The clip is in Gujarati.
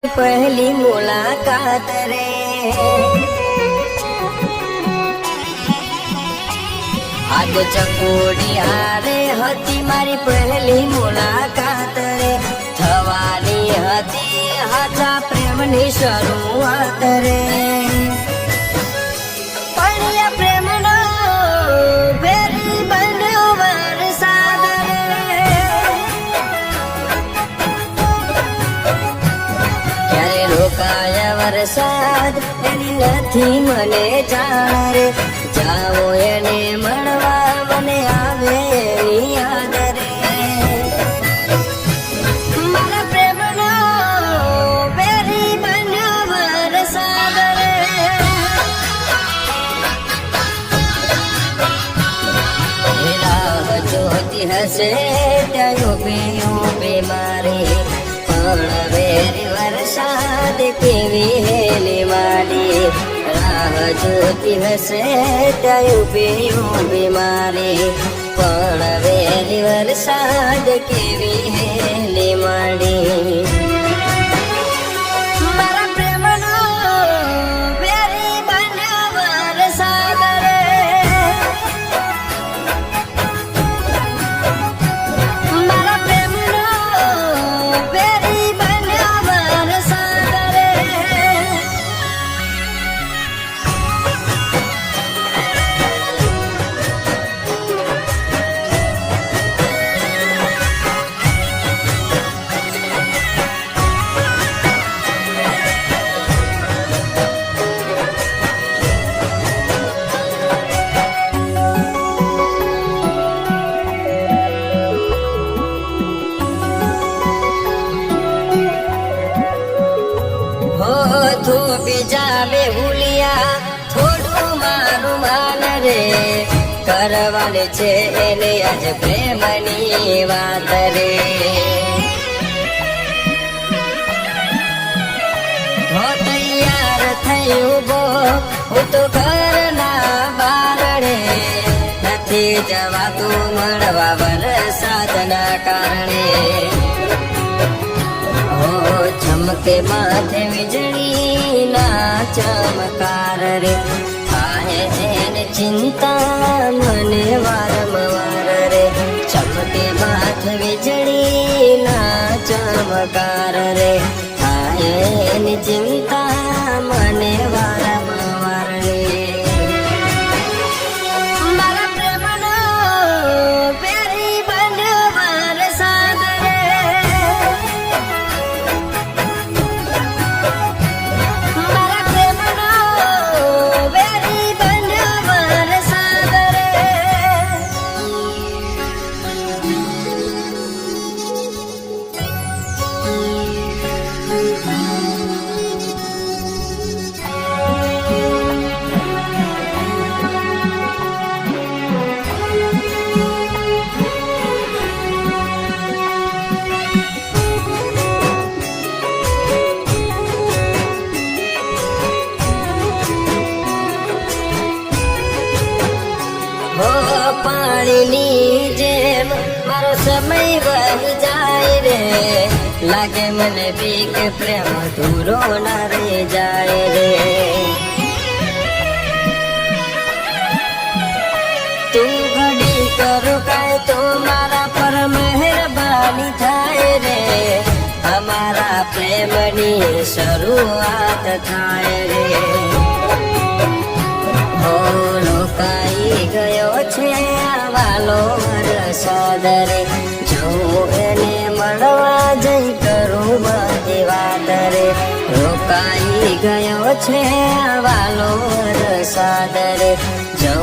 पहली मुलाकात रे आज चकोड़ी हारे हती मारी पहली मुलाकात रे थवानी हती हाचा प्रेमनी शरूआत रे पड़िया प्रेमनो फेरी बन्यो वरसाद रे क्यारे रोकाया वरसाद एनी नथी मने जाण रे जाओ एने मळवा मने आवे एनी याद रे मारा प्रेमनो फेरी बन्यो वरसाद रे राह जोती हसे त्यायो पे मारे पण वेरी वरसाद केवी हेली माडी राह जोती हसे त्यायो पे मारे पण वेरी वरसाद केवी हेली माडी मारा प्रेमनो फेरी बन्यो वरसाद रे मारा प्रेमनो फेरी बन्यो वरसाद रे हो तू बीजावे हुलिया થોડું મારું માન રે કરવાની છે એને આજ પ્રેમની વાત રે હો તૈયાર થઈ ઉભો હું તો ઘરના બારણે નથી જવાતું મળવા વરસાદના કારણે हो चमके माथे वीजળી ના ચમકાર રે થાય જેને ચિંતા મને વારંવાર રે ચમકે માથે વીજળી ના ચમકાર રે થાય એની ચિંતા મને વારંવાર રે મારા પ્રેમનો ફેરી બન્યો વરસાદ રે મારા પ્રેમનો ફેરી બન્યો વરસાદ રે हो પાણીની જેમ મારો સમય વહી જાય રે લાગે મને બીક પ્રેમ દૂરો ના રહી જાય રે તું ઘડી કરો કાય તો મારા પર મહેરબાની થાય રે અમારા પ્રેમની શરૂઆત થાય રે હો લોકાઈ ગયો છે આવાલો વરસાદ રે જો એને મળવા જઈ કરું બધી વાત રે રોકાઈ ગયો છે આવાલો વરસાદ રે જો